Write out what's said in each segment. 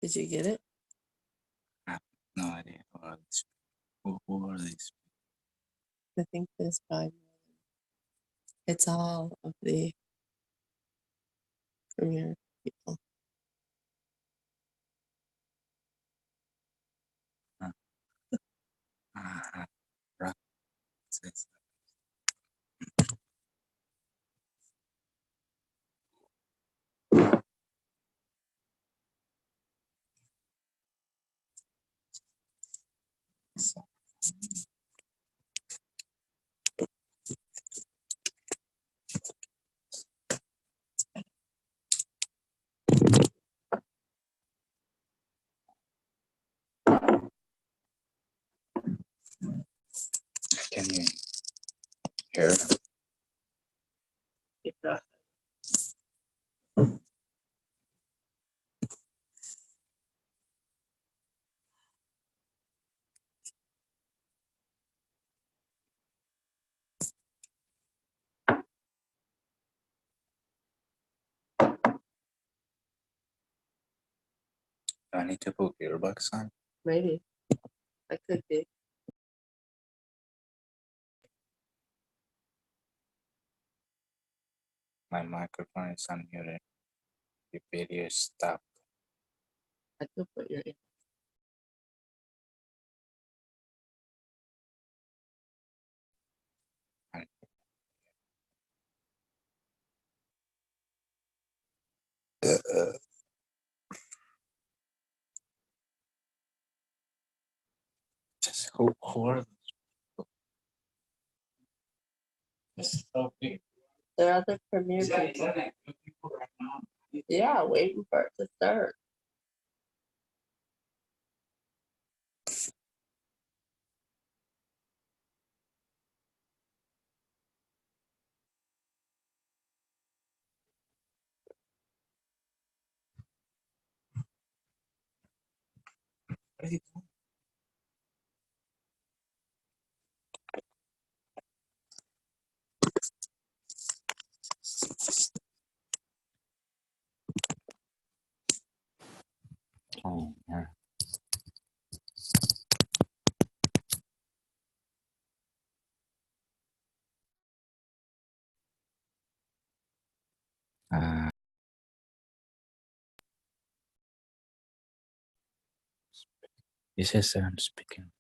Did you get it? I have no idea who are these? I think there's probably more than it's all of the premier people. Right. Can you hear? Yeah. Do I need to put earbuds on? Maybe. I could be. My microphone is unmuted. The video stopped. I could put your ear. Just who are those people? It's so big. There are other premier people. Yeah, waiting for it to start. What are you doing? Oh, yeah. It says I'm speaking.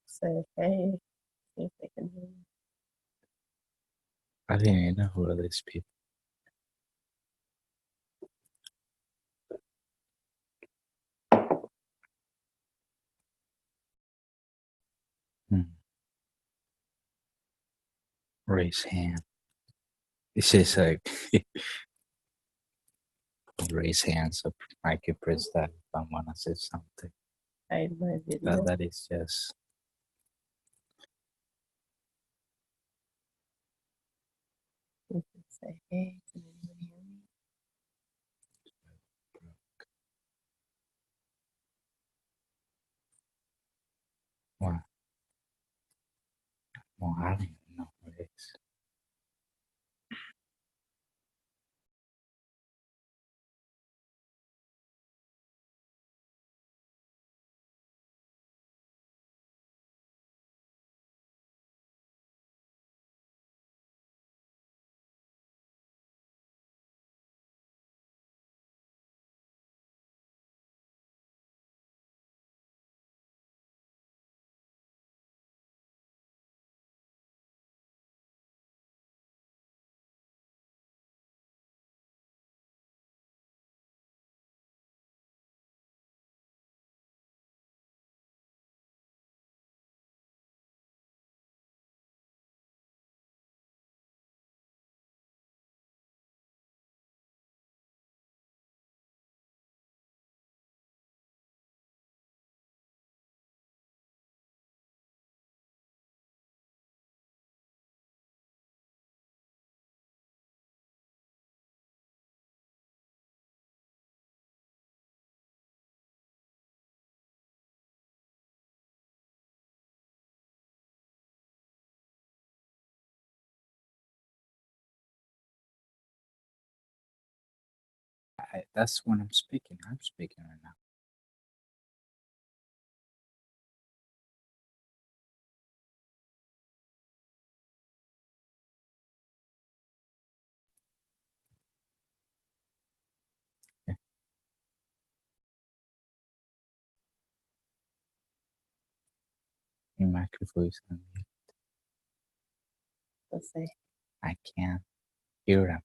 Say hey. See if they can hear you. I didn't even know who are these people. Raise hand. It says like raise hand, so I can press that if I want to say something. Hide my video. That is just. You can say hey. Can anyone hear me? What? Well, I don't even know what it is. That's when I'm speaking. I'm speaking right now. Yeah, your microphone is on mute. Let's see. I can't hear him.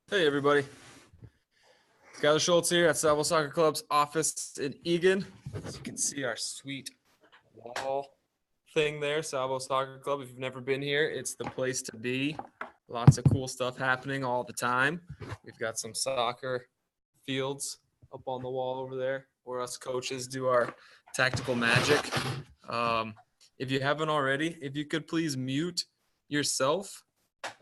Hey everybody, Skylar Schultz here at Salvo Soccer Club's office in Egan. As you can see our sweet wall thing there, Salvo Soccer Club. If you've never been here, it's the place to be. Lots of cool stuff happening all the time. We've got some soccer fields up on the wall over there where us coaches do our tactical magic. If you haven't already, if you could please mute yourself,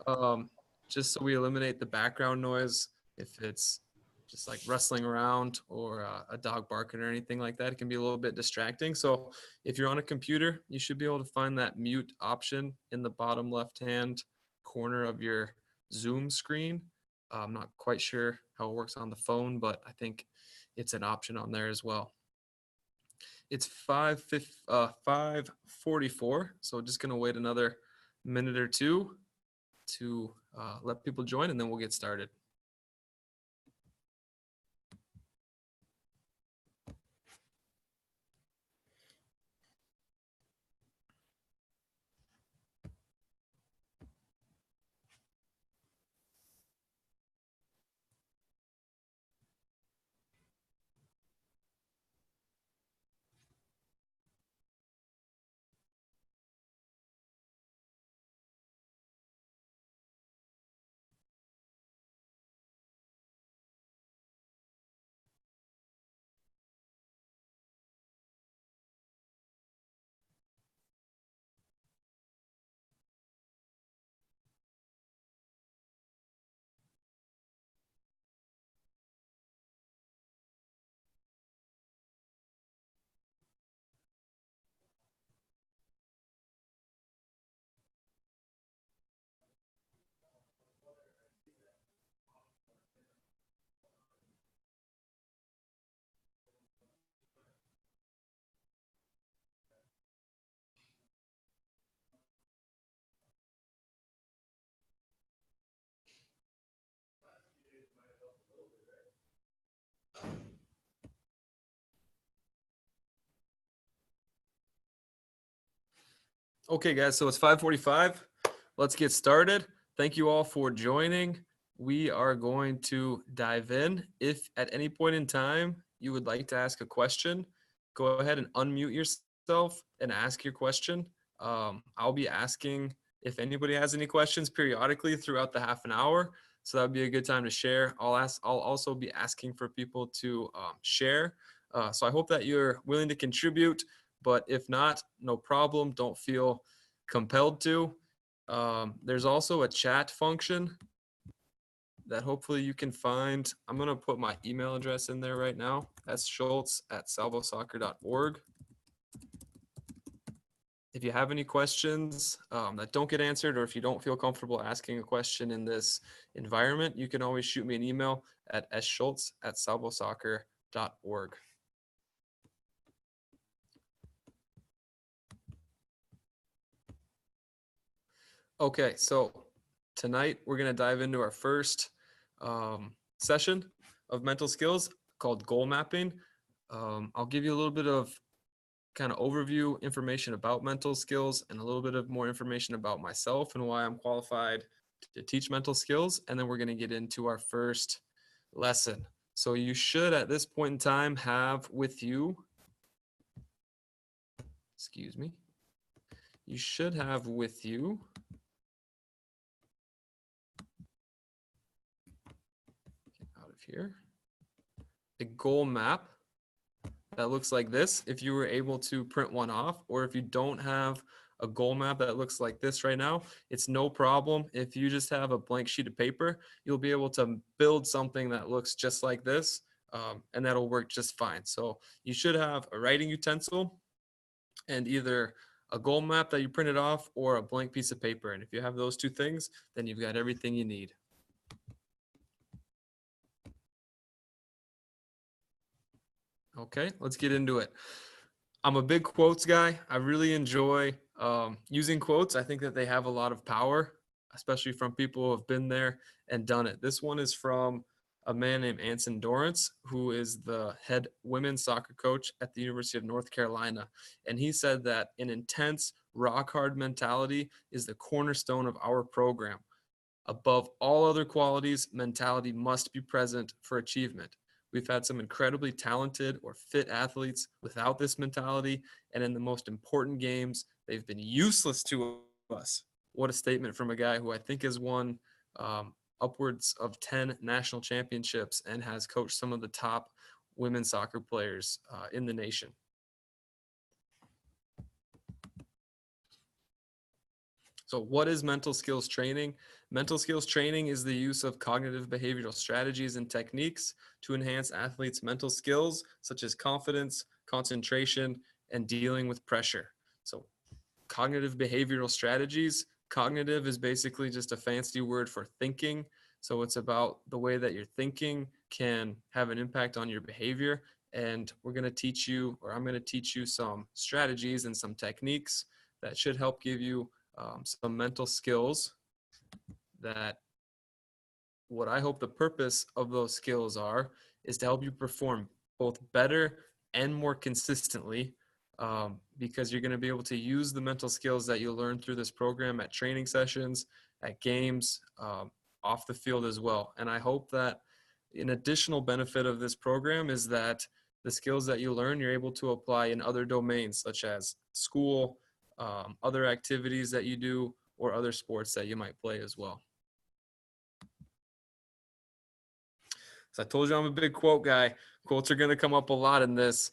um, just so we eliminate the background noise. If it's just like rustling around or a dog barking or anything like that, it can be a little bit distracting. So if you're on a computer, you should be able to find that mute option in the bottom left-hand corner of your Zoom screen. I'm not quite sure how it works on the phone, but I think it's an option on there as well. It's 5:44, so just gonna wait another minute or two to let people join, and then we'll get started. Okay, guys, so it's 5:45. Let's get started. Thank you all for joining. We are going to dive in. If at any point in time you would like to ask a question, go ahead and unmute yourself and ask your question. I'll be asking if anybody has any questions periodically throughout the half an hour. So that would be a good time to share. I'll also be asking for people to share. So I hope that you're willing to contribute. But if not, no problem. Don't feel compelled to. There's also a chat function that hopefully you can find. I'm going to put my email address in there right now, sschultz@salvosoccer.org. If you have any questions that don't get answered, or if you don't feel comfortable asking a question in this environment, you can always shoot me an email at sschultz@salvosoccer.org. Okay, so tonight we're going to dive into our first session of mental skills called goal mapping. I'll give you a little bit of kind of overview information about mental skills and a little bit of more information about myself and why I'm qualified to teach mental skills. And then we're going to get into our first lesson. So you should at this point in time have with you, you should have with you out of here a goal map that looks like this. If you were able to print one off, or if you don't have a goal map that looks like this right now, it's no problem. If you just have a blank sheet of paper, you'll be able to build something that looks just like this, and that'll work just fine. So you should have a writing utensil and either a goal map that you printed off or a blank piece of paper. And if you have those two things, then you've got everything you need. Okay, let's get into it. I'm a big quotes guy. I really enjoy using quotes. I think that they have a lot of power, especially from people who have been there and done it. This one is from a man named Anson Dorrance, who is the head women's soccer coach at the University of North Carolina. And he said that an intense, rock-hard mentality is the cornerstone of our program. Above all other qualities, mentality must be present for achievement. We've had some incredibly talented or fit athletes without this mentality, and in the most important games, they've been useless to us. What a statement from a guy who I think has won upwards of 10 national championships and has coached some of the top women's soccer players in the nation. So what is mental skills training? Mental skills training is the use of cognitive behavioral strategies and techniques to enhance athletes' mental skills, such as confidence, concentration, and dealing with pressure. So cognitive behavioral strategies. Cognitive is basically just a fancy word for thinking. So it's about the way that you're thinking can have an impact on your behavior. And we're going to teach you, or I'm going to teach you some strategies and some techniques that should help give you some mental skills that what I hope the purpose of those skills are is to help you perform both better and more consistently, because you're going to be able to use the mental skills that you learn through this program at training sessions, at games, off the field as well. And I hope that an additional benefit of this program is that the skills that you learn, you're able to apply in other domains such as school, other activities that you do, or other sports that you might play as well. So I told you I'm a big quote guy. Quotes are going to come up a lot in this.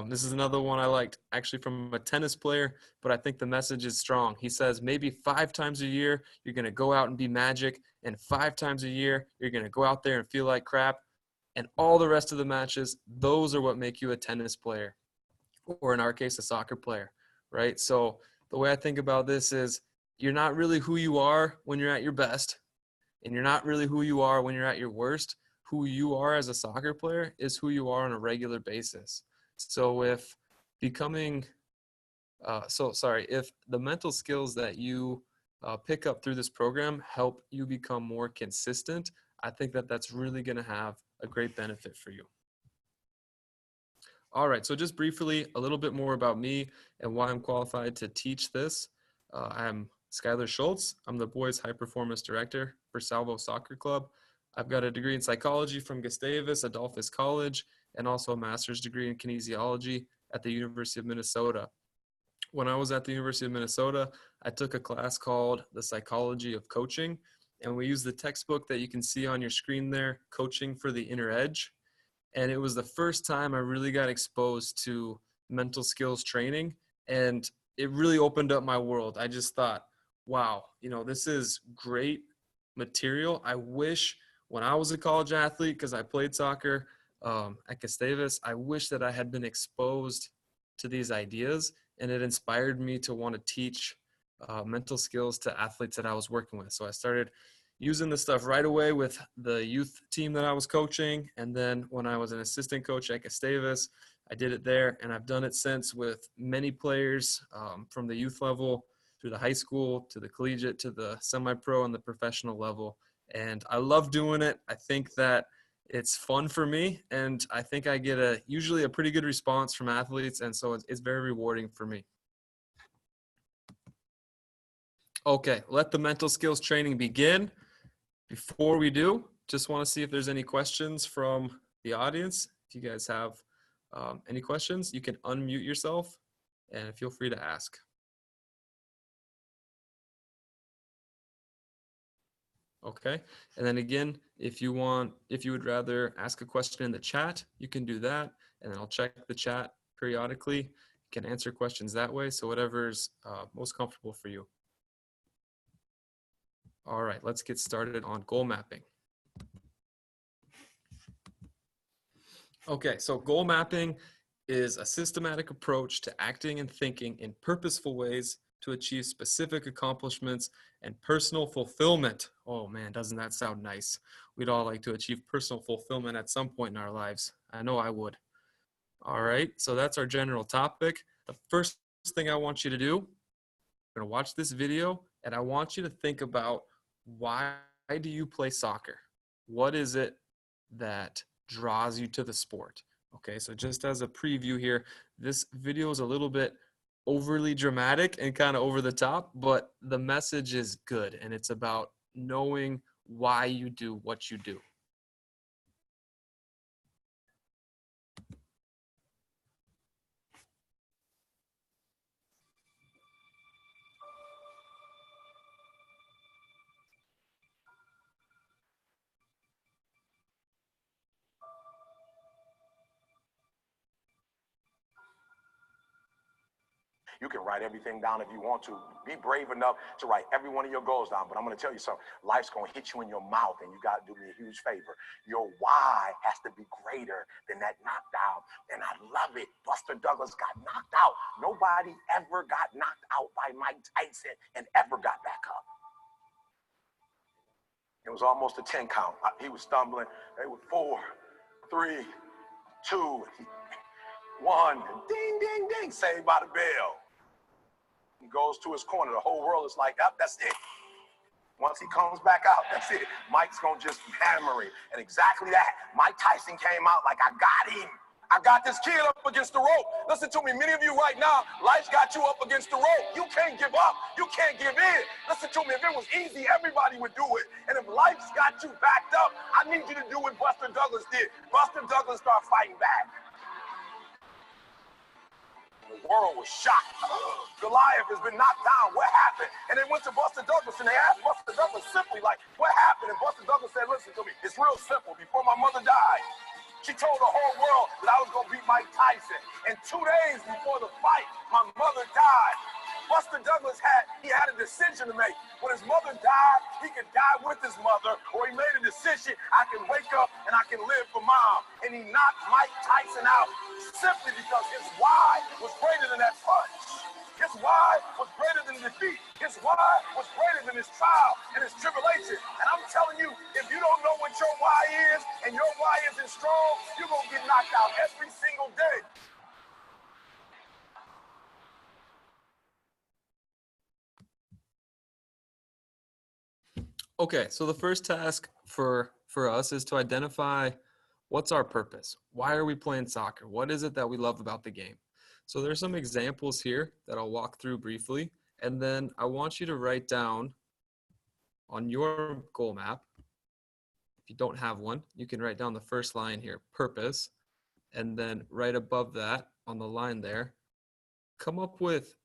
This is another one I liked, actually from a tennis player, but I think the message is strong. He says, maybe 5 times a year, you're going to go out and be magic, and 5 times a year, you're going to go out there and feel like crap. And all the rest of the matches, those are what make you a tennis player, or in our case, a soccer player, right? So the way I think about this is you're not really who you are when you're at your best, and you're not really who you are when you're at your worst. Who you are as a soccer player is who you are on a regular basis. So if becoming, if the mental skills that you pick up through this program help you become more consistent, I think that that's really going to have a great benefit for you. All right, so just briefly, a little bit more about me and why I'm qualified to teach this. I'm Skylar Schultz. I'm the boys high performance director for Salvo Soccer Club. I've got a degree in psychology from Gustavus Adolphus College and also a master's degree in kinesiology at the University of Minnesota. When I was at the University of Minnesota, I took a class called The Psychology of Coaching, and we used the textbook that you can see on your screen there, Coaching for the Inner Edge. And it was the first time I really got exposed to mental skills training. And it really opened up my world. I just thought, wow, this is great material. I wish when I was a college athlete, because I played soccer at Gustavus, I wish that I had been exposed to these ideas, and it inspired me to want to teach mental skills to athletes that I was working with. So I started using the stuff right away with the youth team that I was coaching. And then when I was an assistant coach at Gustavus, I did it there, and I've done it since with many players from the youth level through the high school to the collegiate to the semi-pro and the professional level. And I love doing it. I think that it's fun for me, and I think I get usually a pretty good response from athletes, and so it's very rewarding for me. Okay, let the mental skills training begin. Before we do, just want to see if there's any questions from the audience. If you guys have any questions, you can unmute yourself and feel free to ask. Okay, and then again, if you would rather ask a question in the chat, you can do that, and then I'll check the chat periodically. You can answer questions that way, so whatever's most comfortable for you. All right, let's get started on goal mapping. Okay, so goal mapping is a systematic approach to acting and thinking in purposeful ways to achieve specific accomplishments and personal fulfillment. Oh man, doesn't that sound nice? We'd all like to achieve personal fulfillment at some point in our lives. I know I would. All right, so that's our general topic. The first thing I want you to do, we're gonna watch this video, and I want you to think about, why do you play soccer? What is it that draws you to the sport? Okay, so just as a preview here, this video is a little bit overly dramatic and kind of over the top, but the message is good, and it's about knowing why you do what you do. You can write everything down if you want to. Be brave enough to write every one of your goals down. But I'm going to tell you something. Life's going to hit you in your mouth, and you got to do me a huge favor. Your why has to be greater than that knockdown. And I love it. Buster Douglas got knocked out. Nobody ever got knocked out by Mike Tyson and ever got back up. It was almost a 10 count. He was stumbling. They were 4, 3, 2, 1. Ding, ding, ding. Saved by the bell. He goes to his corner. The whole world is like, oh, that's it. Once he comes back out, that's it. Mike's going to just hammer him. And exactly that. Mike Tyson came out like, I got him. I got this kid up against the rope. Listen to me. Many of you right now, life's got you up against the rope. You can't give up. You can't give in. Listen to me. If it was easy, everybody would do it. And if life's got you backed up, I need you to do what Buster Douglas did. Buster Douglas started fighting back. The world was shocked. Goliath has been knocked down. What happened? And they went to Buster Douglas, and they asked Buster Douglas simply, like, what happened? And Buster Douglas said, listen to me. It's real simple. Before my mother died, she told the whole world that I was going to beat Mike Tyson. And 2 days before the fight, my mother died. Buster Douglas had a decision to make. When his mother died, he could die with his mother, or he made a decision, I can wake up and I can live for mom. And he knocked Mike Tyson out simply because his why was greater than that punch. His why was greater than defeat. His why was greater than his trial and his tribulation. And I'm telling you, if you don't know what your why is, and your why isn't strong, you're going to get knocked out every single day. Okay, so the first task for us is to identify what's our purpose. Why are we playing soccer? What is it that we love about the game? So there's some examples here that I'll walk through briefly, and then I want you to write down on your goal map. If you don't have one, you can write down the first line here, purpose, and then right above that on the line there, come up with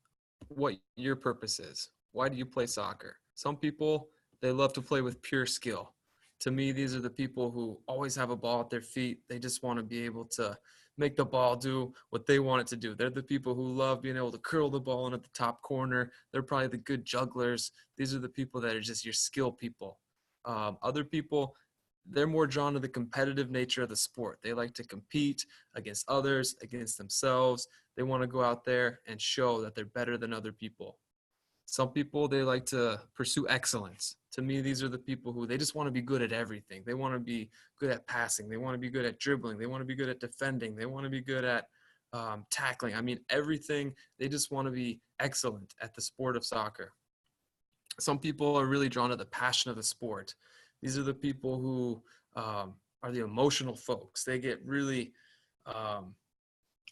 what your purpose is. Why do you play soccer? Some people, they love to play with pure skill, To me, these are the people who always have a ball at their feet. They just want to be able to make the ball do what they want it to do. They're the people who love being able to curl the ball in at the top corner. They're probably the good jugglers. These are the people that are just your skill people. Other people, they're more drawn to the competitive nature of the sport. They like to compete against others, against themselves. They want to go out there and show that they're better than other people. Some people, they like to pursue excellence. To me, these are the people who they just want to be good at everything. They want to be good at passing. They want to be good at dribbling. They want to be good at defending. They want to be good at tackling. I mean, everything. They just want to be excellent at the sport of soccer. Some people are really drawn to the passion of the sport. These are the people who are the emotional folks. They get really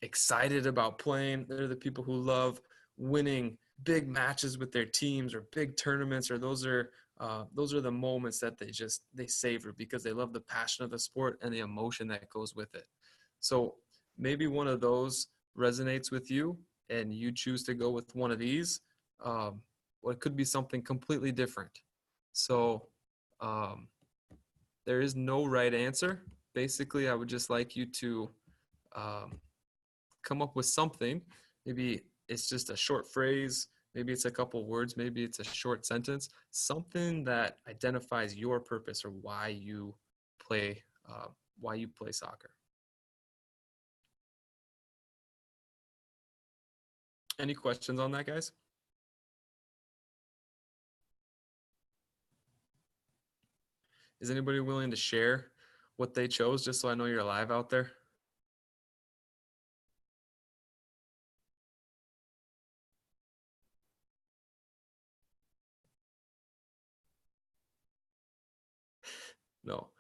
excited about playing. They're the people who love winning big matches with their teams or big tournaments, or those are the moments that they savor because they love the passion of the sport and the emotion that goes with it. So maybe one of those resonates with you and you choose to go with one of these. Well, it could be something completely different. So there is no right answer. Basically, I would just like you to come up with something. Maybe it's just a short phrase. Maybe it's a couple words. Maybe it's a short sentence. Something that identifies your purpose or why you play soccer. Any questions on that, guys? Is anybody willing to share what they chose, just so I know you're alive out there? No.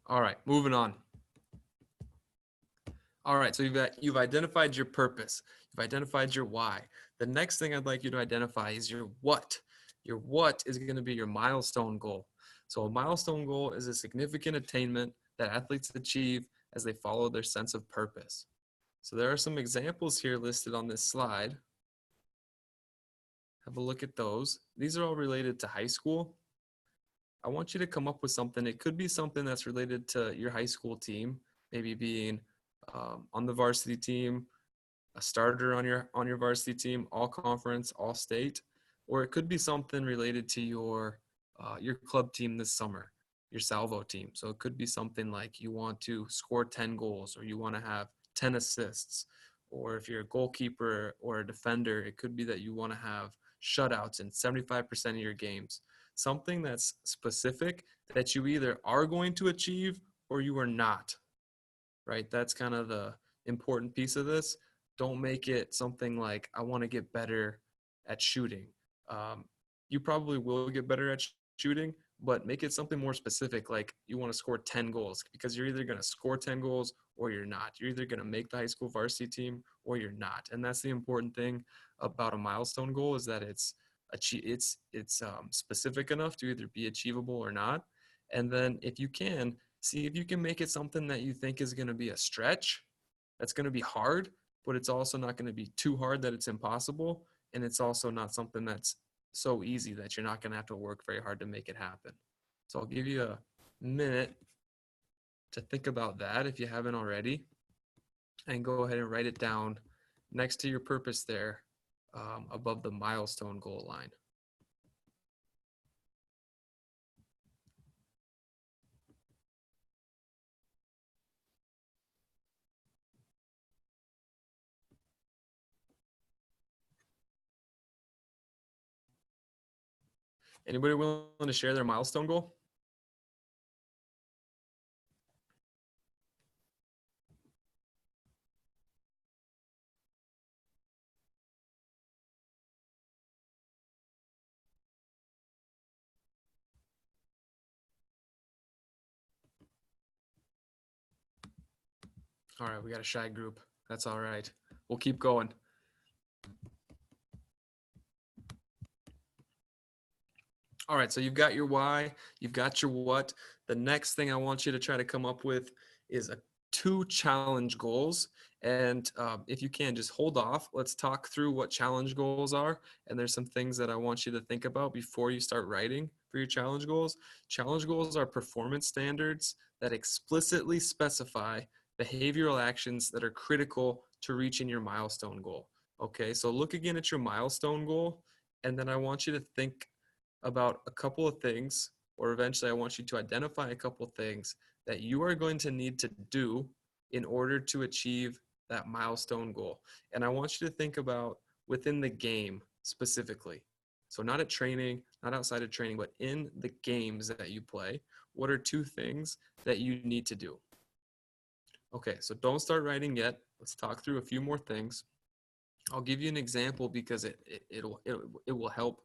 All right, moving on. All right, so you've identified your purpose. You've identified your why. The next thing I'd like you to identify is your what. Your what is going to be your milestone goal. So a milestone goal is a significant attainment that athletes achieve as they follow their sense of purpose. So there are some examples here listed on this slide. Have a look at those. These are all related to high school. I want you to come up with something. It could be something that's related to your high school team, maybe being on the varsity team, a starter on your varsity team, all conference, all state, or it could be something related to your club team this summer, your Salvo team. So it could be something like you want to score 10 goals, or you want to have 10 assists, or if you're a goalkeeper or a defender, it could be that you want to have shutouts in 75% of your games. Something that's specific that you either are going to achieve or you are not, right? That's kind of the important piece of this. Don't make it something like, I want to get better at shooting. You probably will get better at shooting, but make it something more specific, like you want to score 10 goals, because you're either going to score 10 goals or you're not. You're either going to make the high school varsity team or you're not. And that's the important thing about a milestone goal, is that it's specific enough to either be achievable or not. And then if you can, see if you can make it something that you think is going to be a stretch, that's going to be hard, but it's also not going to be too hard that it's impossible. And it's also not something that's so easy that you're not going to have to work very hard to make it happen. So I'll give you a minute to think about that if you haven't already, and go ahead and write it down next to your purpose there, above the milestone goal line. Anybody willing to share their milestone goal? All right, we got a shy group. That's all right. We'll keep going. All right, so you've got your why, you've got your what. The next thing I want you to try to come up with is 2 challenge goals. And if you can, just hold off. Let's talk through what challenge goals are. And there's some things that I want you to think about before you start writing for your challenge goals. Challenge goals are performance standards that explicitly specify behavioral actions that are critical to reaching your milestone goal. Okay, so look again at your milestone goal, and then I want you to think about a couple of things, or eventually I want you to identify a couple of things that you are going to need to do in order to achieve that milestone goal. And I want you to think about within the game specifically. So not at training, not outside of training, but in the games that you play, what are 2 things that you need to do? Okay, so don't start writing yet. Let's talk through a few more things. I'll give you an example because it will help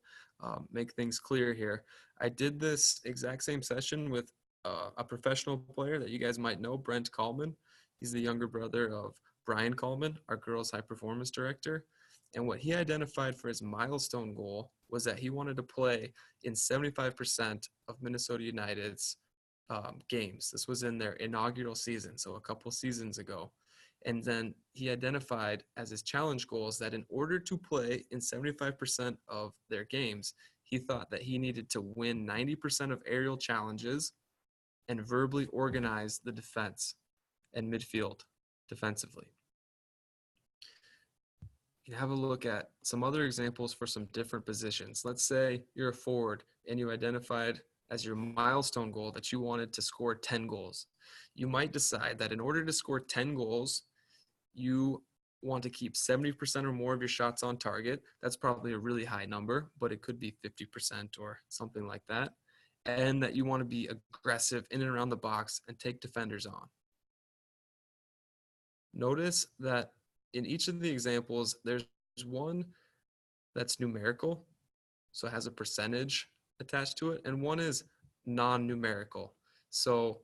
make things clear here. I did this exact same session with a professional player that you guys might know, Brent Coleman. He's the younger brother of Brian Coleman, our girls high performance director. And what he identified for his milestone goal was that he wanted to play in 75% of Minnesota United's games. This was in their inaugural season, so a couple seasons ago. And then he identified as his challenge goals that in order to play in 75% of their games, he thought that he needed to win 90% of aerial challenges and verbally organize the defense and midfield defensively. You can have a look at some other examples for some different positions. Let's say you're a forward and you identified as your milestone goal that you wanted to score 10 goals. You might decide that in order to score 10 goals, you want to keep 70% or more of your shots on target. That's probably a really high number, but it could be 50% or something like that. And that you want to be aggressive in and around the box and take defenders on. Notice that in each of the examples, there's one that's numerical, so it has a percentage attached to it, and one is non-numerical. So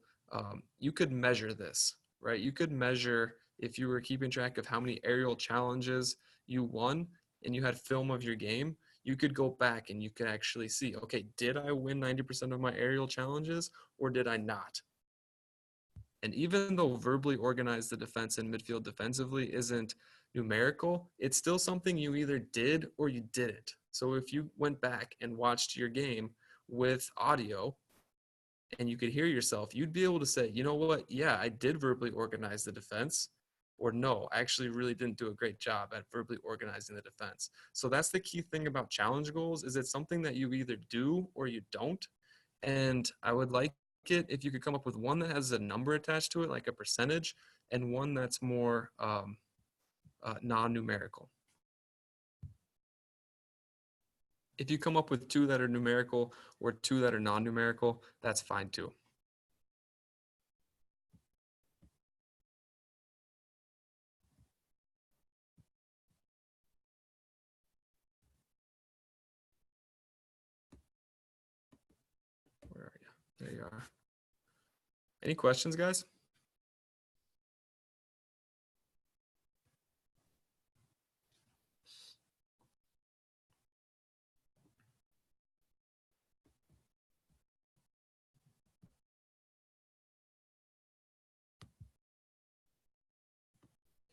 you could measure this, right? You could measure if you were keeping track of how many aerial challenges you won and you had film of your game, you could go back and you could actually see, okay, did I win 90% of my aerial challenges or did I not? And even though verbally organize the defense and midfield defensively isn't numerical, it's still something you either did or you didn't. So if you went back and watched your game with audio and you could hear yourself, you'd be able to say, you know what? Yeah, I did verbally organize the defense, or no, I actually really didn't do a great job at verbally organizing the defense. So that's the key thing about challenge goals, is it's something that you either do or you don't. And I would like it if you could come up with one that has a number attached to it, like a percentage, and one that's more non-numerical. If you come up with 2 that are numerical or 2 that are non-numerical, that's fine too. Where are you? There you are. Any questions, guys?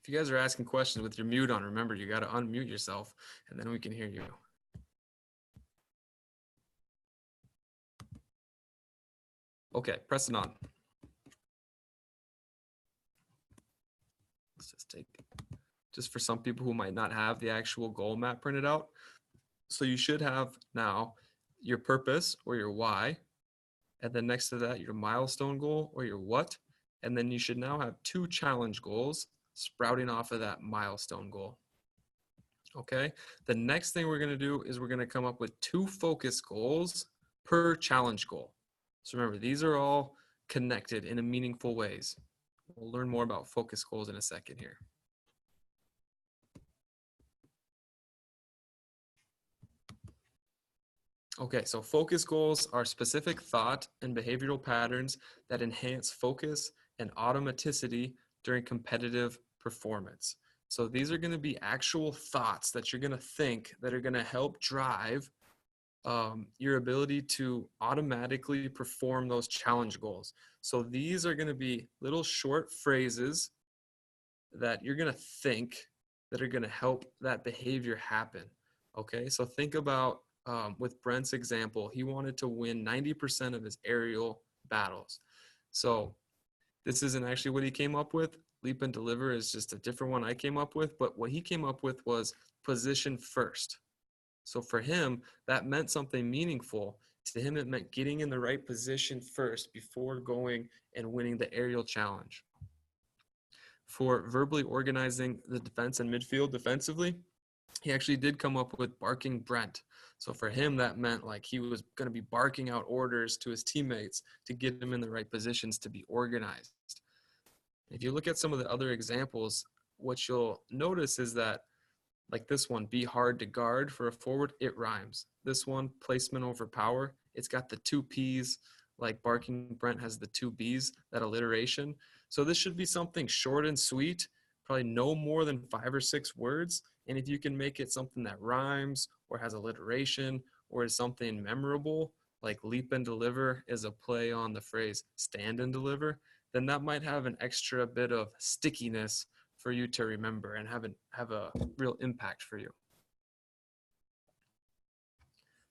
If you guys are asking questions with your mute on, remember, you got to unmute yourself and then we can hear you. Okay, press it on. Let's just take, just for some people who might not have the actual goal map printed out. So you should have now your purpose or your why, and then next to that, your milestone goal or your what, and then you should now have 2 challenge goals sprouting off of that milestone goal. Okay, the next thing we're going to do is we're going to come up with 2 focus goals per challenge goal. So remember, these are all connected in a meaningful ways. We'll learn more about focus goals in a second here. Okay, so focus goals are specific thought and behavioral patterns that enhance focus and automaticity during competitive performance. So these are going to be actual thoughts that you're going to think that are going to help drive your ability to automatically perform those challenge goals. So these are going to be little short phrases that you're going to think that are going to help that behavior happen. Okay, so think about with Brent's example, he wanted to win 90% of his aerial battles. So this isn't actually what he came up with. Leap and deliver is just a different one I came up with, but what he came up with was position first. So for him, that meant something meaningful. To him, it meant getting in the right position first before going and winning the aerial challenge. For verbally organizing the defense and midfield defensively, he actually did come up with barking Brent. So for him, that meant like he was going to be barking out orders to his teammates to get them in the right positions to be organized. If you look at some of the other examples, what you'll notice is that, like this one, be hard to guard for a forward, it rhymes. This one, placement over power, it's got the two P's, like barking Brent has the two B's, that alliteration. So this should be something short and sweet, probably no more than 5 or 6 words. And if you can make it something that rhymes or has alliteration or is something memorable, like leap and deliver is a play on the phrase stand and deliver, then that might have an extra bit of stickiness for you to remember and have a real impact for you.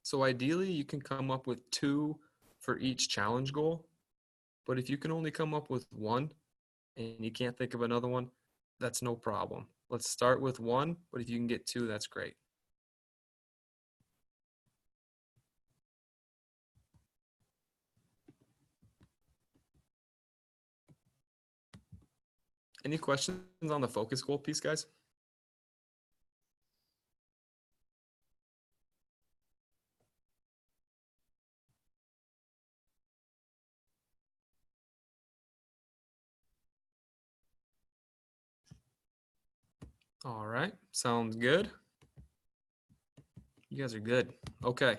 So ideally, you can come up with 2 for each challenge goal. But if you can only come up with 1 and you can't think of another one, that's no problem. Let's start with 1, but if you can get 2, that's great. Any questions on the focus goal piece, guys? All right, sounds good. You guys are good. Okay.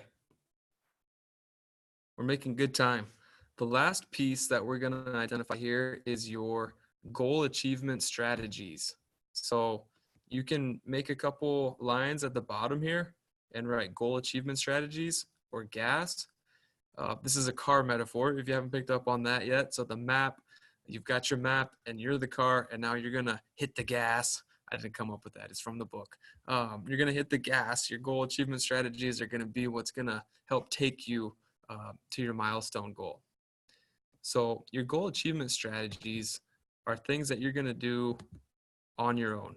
We're making good time. The last piece that we're going to identify here is your goal achievement strategies. So you can make a couple lines at the bottom here and write goal achievement strategies or GAS. This is a car metaphor if you haven't picked up on that yet. So the map, you've got your map and you're the car, and now you're going to hit the gas. I didn't come up with that. It's from the book. You're going to hit the gas. Your goal achievement strategies are going to be what's going to help take you to your milestone goal. So your goal achievement strategies are things that you're going to do on your own.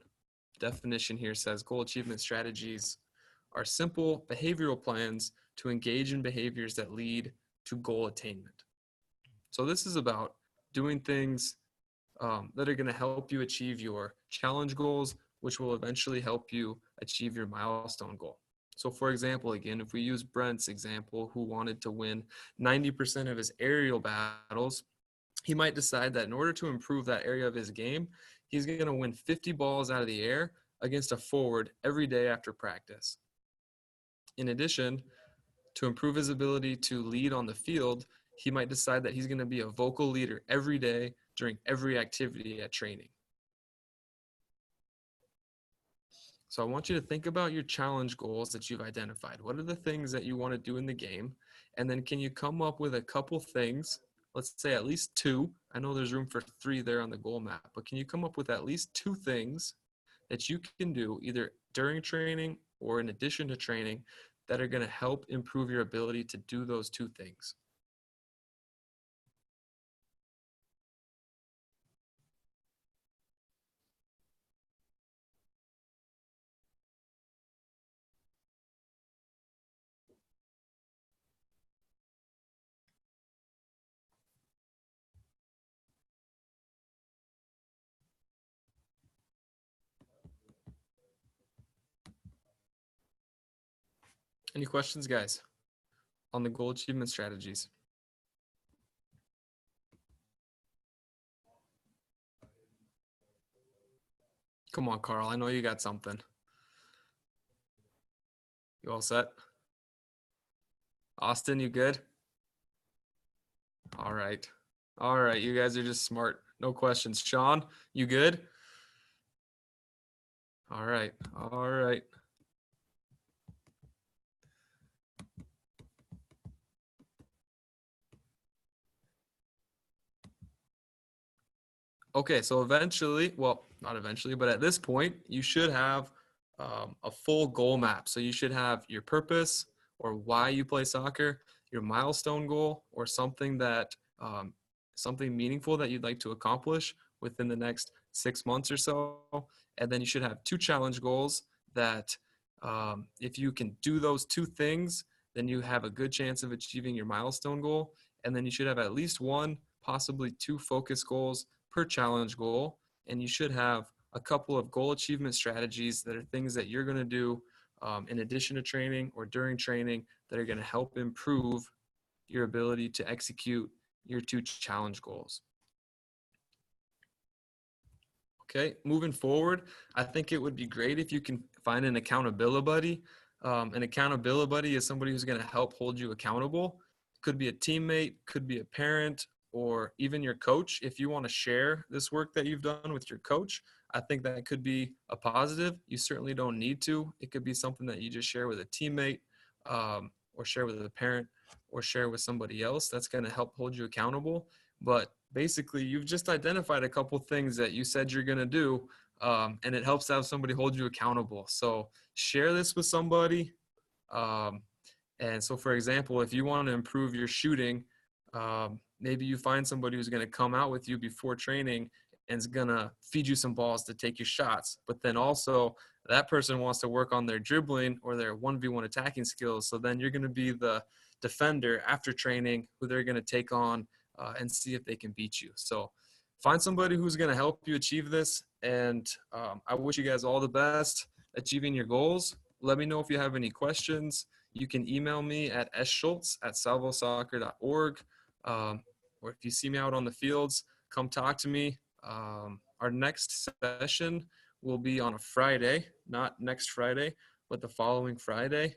Definition here says goal achievement strategies are simple behavioral plans to engage in behaviors that lead to goal attainment. So this is about doing things that are going to help you achieve your challenge goals, which will eventually help you achieve your milestone goal. So for example, again, if we use Brent's example, who wanted to win 90% of his aerial battles, he might decide that in order to improve that area of his game, he's going to win 50 balls out of the air against a forward every day after practice. In addition, to improve his ability to lead on the field, he might decide that he's going to be a vocal leader every day during every activity at training. So I want you to think about your challenge goals that you've identified. What are the things that you want to do in the game? And then can you come up with a couple things, let's say at least 2. I know there's room for 3 there on the goal map, but can you come up with at least 2 things that you can do either during training or in addition to training that are going to help improve your ability to do those 2 things? Any questions, guys, on the goal achievement strategies? Come on, Carl. I know you got something. You all set? Austin, you good? All right. All right. You guys are just smart. No questions. Sean, you good? All right. All right. Okay, so eventually, well, not eventually, but at this point, you should have a full goal map. So you should have your purpose or why you play soccer, your milestone goal, or something that something meaningful that you'd like to accomplish within the next 6 months or so. And then you should have 2 challenge goals that if you can do those 2 things, then you have a good chance of achieving your milestone goal. And then you should have at least 1, possibly 2 focus goals per challenge goal. And you should have a couple of goal achievement strategies that are things that you're going to do in addition to training or during training that are going to help improve your ability to execute your 2 challenge goals. Okay, moving forward, I think it would be great if you can find an accountability buddy. An accountability buddy is somebody who's going to help hold you accountable. Could be a teammate, could be a parent, or even your coach. If you want to share this work that you've done with your coach, I think that could be a positive. You certainly don't need to. It could be something that you just share with a teammate, or share with a parent, or share with somebody else. That's going to help hold you accountable. But basically, you've just identified a couple things that you said you're going to do, and it helps to have somebody hold you accountable. So share this with somebody. And so, for example, if you want to improve your shooting, maybe you find somebody who's going to come out with you before training and is going to feed you some balls to take your shots. But then also that person wants to work on their dribbling or their 1v1 attacking skills. So then you're going to be the defender after training who they're going to take on and see if they can beat you. So find somebody who's going to help you achieve this. And I wish you guys all the best achieving your goals. Let me know if you have any questions. You can email me at sschultz@salvosoccer.org. Or if you see me out on the fields, come talk to me. Our next session will be on a Friday, not next Friday, but the following Friday.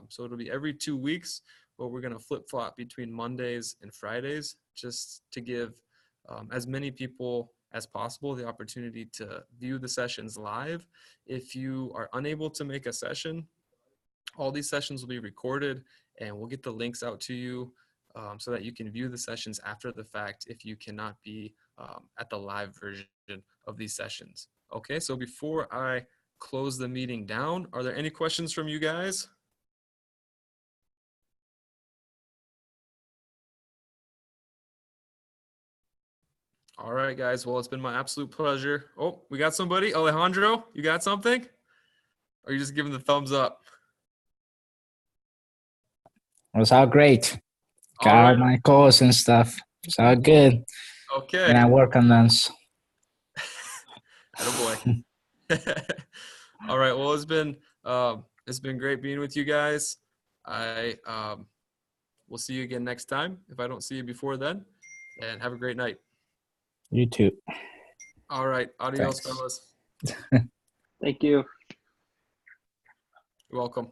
So it'll be every 2 weeks, but we're going to flip-flop between Mondays and Fridays just to give as many people as possible the opportunity to view the sessions live. If you are unable to make a session, all these sessions will be recorded and we'll get the links out to you so that you can view the sessions after the fact if you cannot be at the live version of these sessions. Okay, so before I close the meeting down, are there any questions from you guys? All right, guys. Well, it's been my absolute pleasure. Oh, we got somebody. Alejandro, you got something? Or are you just giving the thumbs up? It was all great. Got All all right. my goals and stuff. It's all good. Okay. And I work on those. Attaboy. All right. Well, it's been great being with you guys. I will see you again next time if I don't see you before then. And have a great night. You too. All right. Adios, Thanks. fellas. Thank you. You're welcome.